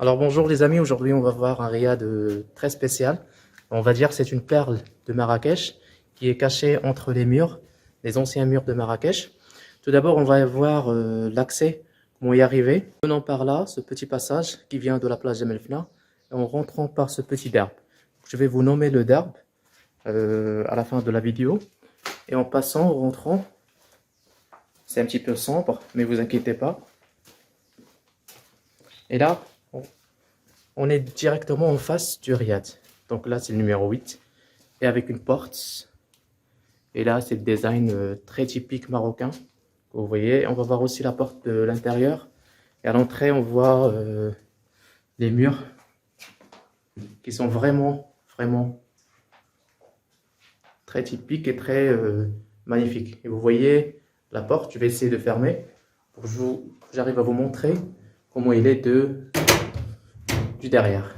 Alors bonjour les amis, aujourd'hui on va voir un riad très spécial. On va dire que c'est une perle de Marrakech qui est cachée entre les murs, les anciens murs de Marrakech. Tout d'abord on va voir l'accès, comment y arriver. Venons par là, ce petit passage qui vient de la place Jemaa el-Fna, et en rentrant par ce petit derbe. Je vais vous nommer le derbe à la fin de la vidéo. Et en passant, en rentrant, c'est un petit peu sombre, mais vous inquiétez pas. Et là, on est directement en face du riad. Donc là, c'est le numéro 8. Et avec une porte. Et là, c'est le design très typique marocain. Vous voyez, on va voir aussi la porte de l'intérieur. Et à l'entrée, on voit les murs qui sont vraiment très typiques et très magnifiques. Et vous voyez la porte, je vais essayer de fermer pour que j'arrive à vous montrer comment il est du derrière.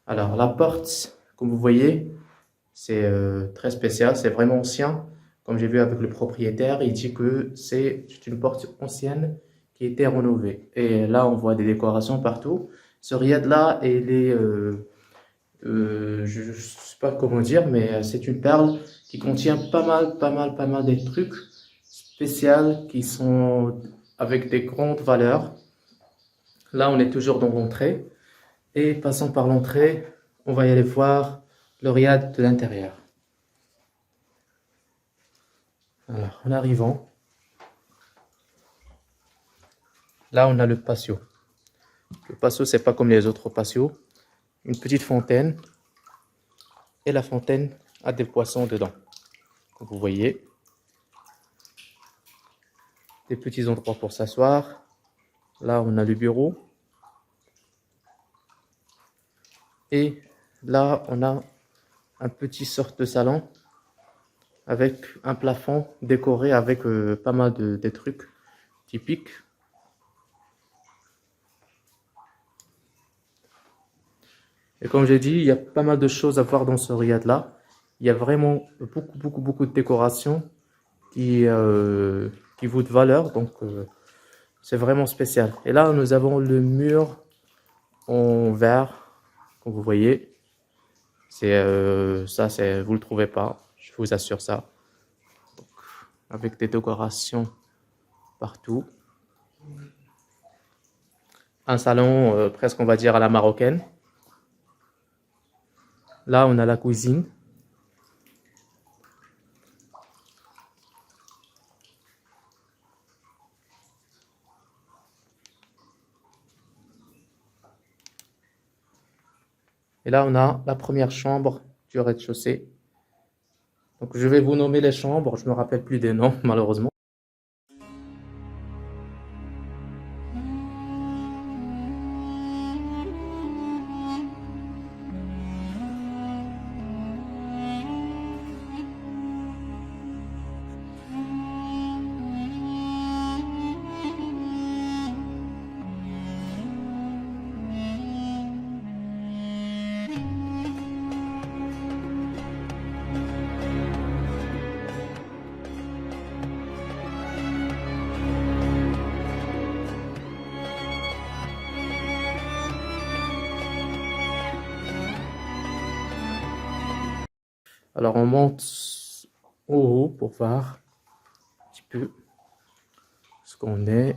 Alors la porte, comme vous voyez, c'est très spécial, c'est vraiment ancien. Comme j'ai vu avec le propriétaire, il dit que c'est une porte ancienne qui a été rénovée. Et là, on voit des décorations partout. Ce riad-là, je ne sais pas comment dire, mais c'est une perle qui contient pas mal des trucs spéciaux qui sont avec des grandes valeurs. Là, on est toujours dans l'entrée. Et passons par l'entrée, on va y aller voir le riad de l'intérieur. Alors, en arrivant, là, on a le patio. Le patio, c'est pas comme les autres patios. Une petite fontaine. Et la fontaine a des poissons dedans. Comme vous voyez. Des petits endroits pour s'asseoir. Là, on a le bureau. Et là, on a un petit sorte de salon avec un plafond décoré avec pas mal de trucs typiques. Et comme j'ai dit, il y a pas mal de choses à voir dans ce riad-là. Il y a vraiment beaucoup de décorations qui vaut de valeur. Donc, c'est vraiment spécial. Et là, nous avons le mur en verre, comme vous voyez. Ça, vous le trouvez pas, je vous assure ça. Donc, avec des décorations partout. Un salon presque, on va dire, à la marocaine. Là, on a la cuisine. Et là, on a la première chambre du rez-de-chaussée. Donc, je vais vous nommer les chambres. Je ne me rappelle plus des noms, malheureusement. Alors, on monte au haut pour voir un petit peu ce qu'on est.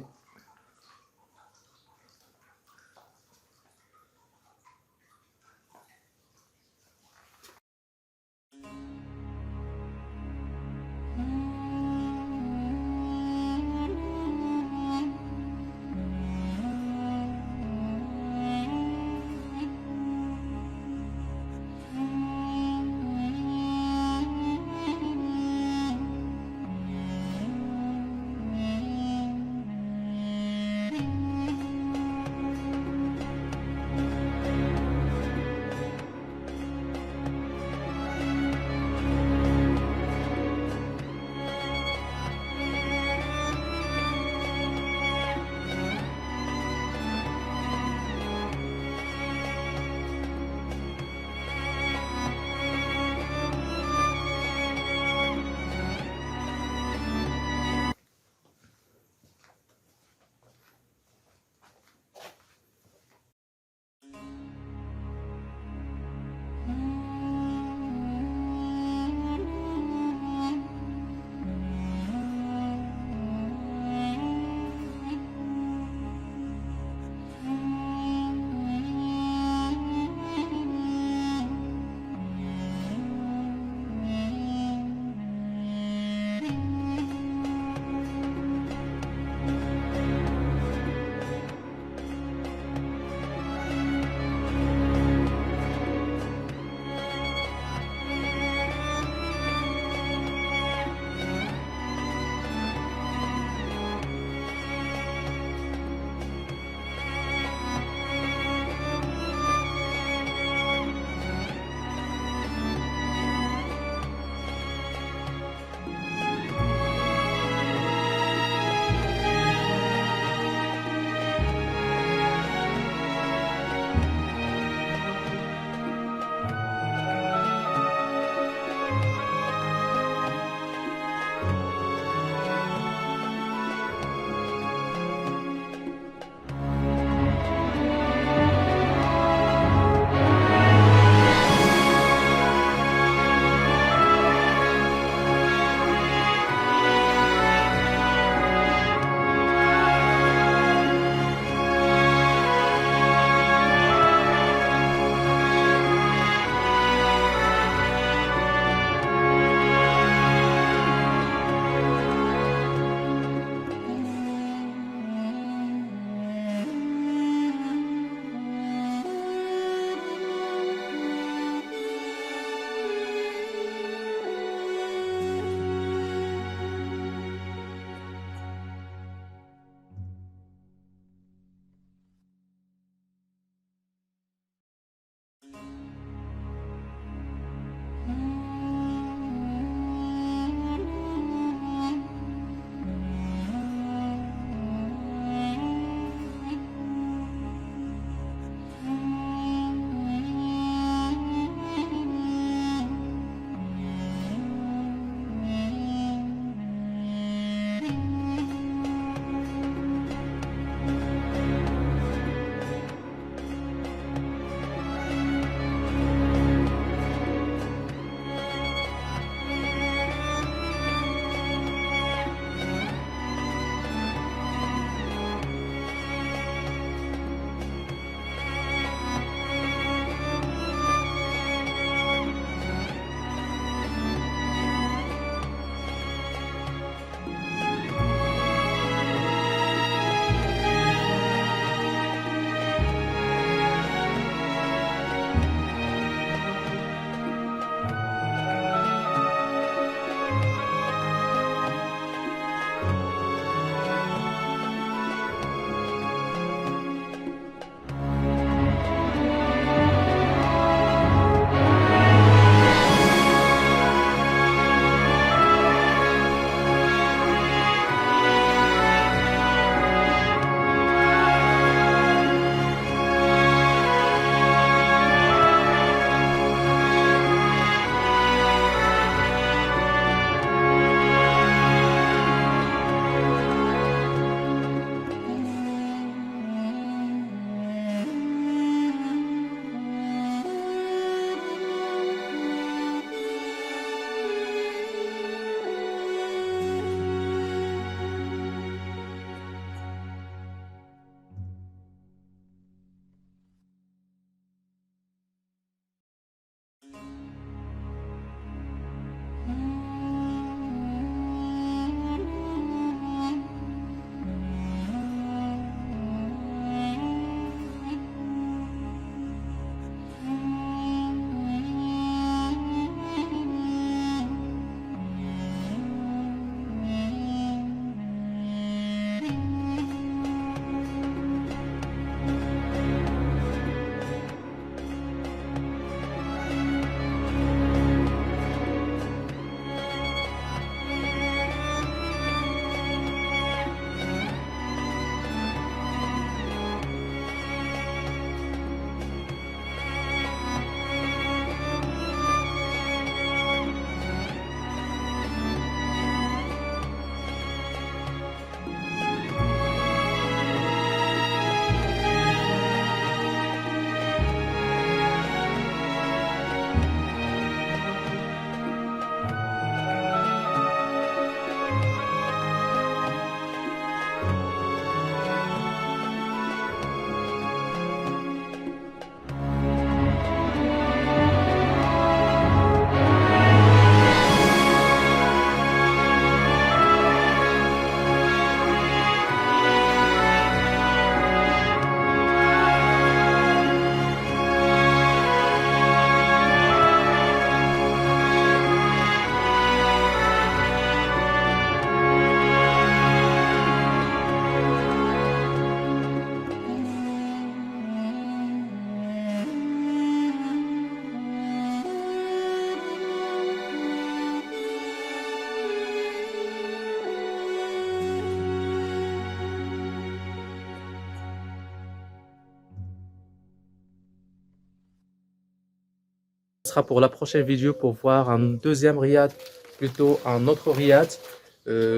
sera pour la prochaine vidéo pour voir un deuxième riad, plutôt un autre riad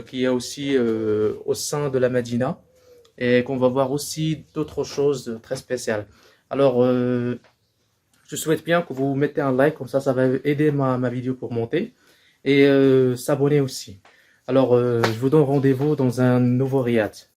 qui est aussi au sein de la Médina et qu'on va voir aussi d'autres choses très spéciales. Alors, je souhaite bien que vous mettez un like, comme ça va aider ma vidéo pour monter et s'abonner aussi. Alors, je vous donne rendez-vous dans un nouveau riad.